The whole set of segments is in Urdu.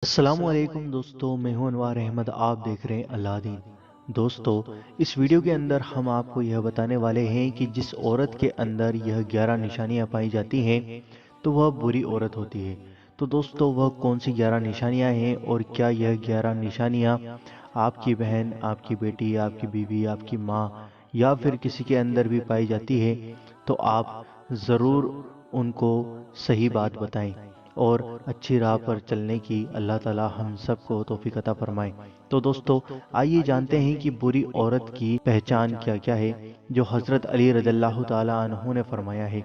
السلام علیکم دوستو، میں ہوں انوار احمد، آپ دیکھ رہے ہیں اللہ دین۔ دوستو، اس ویڈیو کے اندر ہم آپ کو یہ بتانے والے ہیں کہ جس عورت کے اندر یہ 11 نشانیاں پائی جاتی ہیں تو وہ بری عورت ہوتی ہے۔ تو دوستو، وہ کون سی 11 نشانیاں ہیں اور کیا یہ 11 نشانیاں آپ کی بہن، آپ کی بیٹی، آپ کی بیوی، آپ کی ماں یا پھر کسی کے اندر بھی پائی جاتی ہے تو آپ ضرور ان کو صحیح بات بتائیں اور اچھی راہ پر چلنے کی اللہ تعالی ہم سب کو توفیق عطا فرمائے۔ تو دوستو، آئیے جانتے ہیں کہ بری عورت کی پہچان کیا کیا ہے جو حضرت علی رضی اللہ تعالی عنہ نے فرمایا ہے۔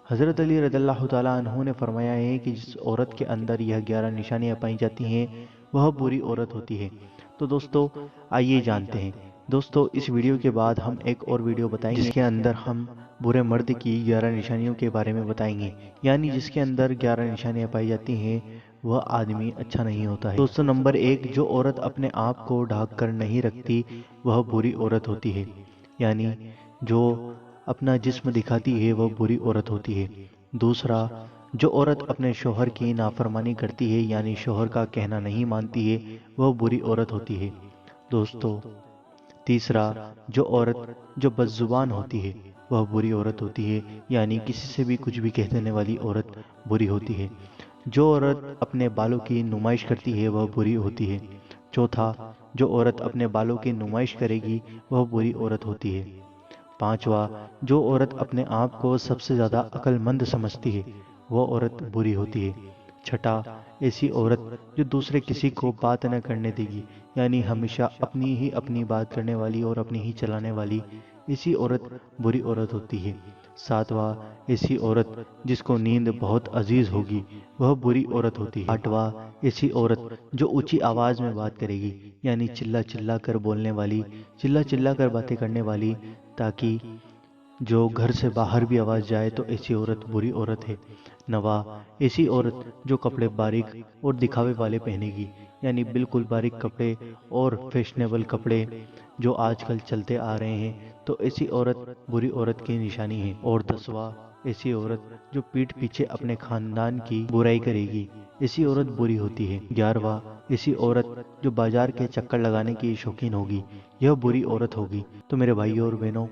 حضرت علی رضی اللہ تعالی عنہ نے فرمایا ہے کہ جس عورت کے اندر یہ 11 نشانیاں پائی جاتی ہیں وہ بری عورت ہوتی ہے۔ تو دوستو، آئیے جانتے ہیں۔ دوستو، اس ویڈیو کے بعد ہم ایک اور ویڈیو بتائیں گے جس کے اندر ہم برے مرد کی 11 نشانیوں کے بارے میں بتائیں گے، یعنی جس کے اندر 11 نشانیاں پائی جاتی ہیں وہ آدمی اچھا نہیں ہوتا ہے۔ دوستو، نمبر 1، جو عورت اپنے آپ کو ڈھانک کر نہیں رکھتی وہ بری عورت ہوتی ہے، یعنی جو اپنا جسم دکھاتی ہے وہ بری عورت ہوتی ہے۔ دوسرا، جو عورت اپنے شوہر کی نافرمانی کرتی ہے، یعنی شوہر کا کہنا نہیں مانتی ہے، وہ بری عورت ہوتی ہے۔ دوستو، تیسرا، جو عورت جو بدزبان ہوتی ہے وہ بری عورت ہوتی ہے، یعنی کسی سے بھی کچھ بھی کہہ دینے والی عورت بری ہوتی ہے۔ جو عورت اپنے بالوں کی نمائش کرتی ہے وہ بری ہوتی ہے۔ چوتھا، جو عورت اپنے بالوں کی نمائش کرے گی وہ بری عورت ہوتی ہے۔ پانچواں، جو عورت اپنے آپ کو سب سے زیادہ عقل مند سمجھتی ہے وہ عورت بری ہوتی ہے۔ چھٹا، ایسی عورت جو دوسرے کسی کو بات نہ کرنے دے گی، یعنی ہمیشہ اپنی بات کرنے والی اور اپنی ہی چلانے والی، ایسی عورت بری عورت ہوتی ہے۔ ساتواں، ایسی عورت جس کو نیند بہت عزیز ہوگی وہ بری عورت ہوتی ہے۔ آٹھواں، ایسی عورت جو اونچی آواز میں بات کرے گی، یعنی چلا چلا کر بولنے والی، چلا چلا کر باتیں کرنے والی، تاکہ جو گھر سے باہر بھی آواز جائے تو ایسی عورت بری عورت ہے۔ نواں، ایسی عورت جو کپڑے باریک اور دکھاوے والے پہنے گی، یعنی بالکل باریک کپڑے اور فیشنیبل کپڑے جو آج کل چلتے آ رہے ہیں، تو ایسی عورت بری عورت کی نشانی ہے۔ اور 10واں، ایسی عورت جو پیٹھ پیچھے اپنے خاندان کی برائی کرے گی، ایسی عورت بری ہوتی ہے۔ 11واں، ایسی عورت جو بازار کے چکر لگانے کی شوقین ہوگی، یہ بری عورت ہوگی۔ تو میرے بھائیوں اور بہنوں،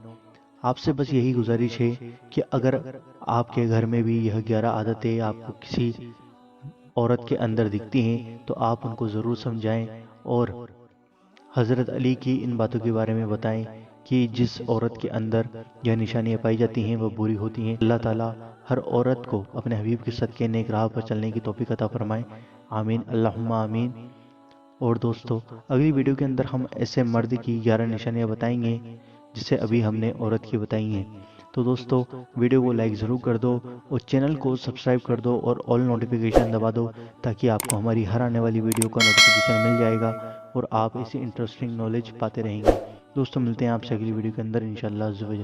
آپ سے بس یہی گزارش ہے کہ اگر آپ کے گھر میں بھی یہ 11 عادتیں آپ کو کسی عورت کے اندر دکھتی ہیں تو آپ ان کو ضرور سمجھائیں اور حضرت علی کی ان باتوں کے بارے میں بتائیں کہ جس عورت کے اندر یہ نشانیاں پائی جاتی ہیں وہ بری ہوتی ہیں۔ اللہ تعالیٰ ہر عورت کو اپنے حبیب کے صدقے نیک راہ پر چلنے کی توفیق عطا فرمائے، آمین، اللہم آمین۔ اور دوستو، اگلی ویڈیو کے اندر ہم ایسے مرد کی 11 نشانیاں بتائیں گے جسے ابھی ہم نے عورت کی بتائی ہیں۔ تو دوستو، ویڈیو کو لائک ضرور کر دو اور چینل کو سبسکرائب کر دو اور آل نوٹیفیکیشن دبا دو، تاکہ آپ کو ہماری ہر آنے والی ویڈیو کا نوٹیفیکیشن مل جائے گا اور آپ ایسی انٹرسٹنگ نالج پاتے رہیں گے۔ دوستو، ملتے ہیں آپ سے اگلی ویڈیو کے اندر انشاءاللہ عز و جل۔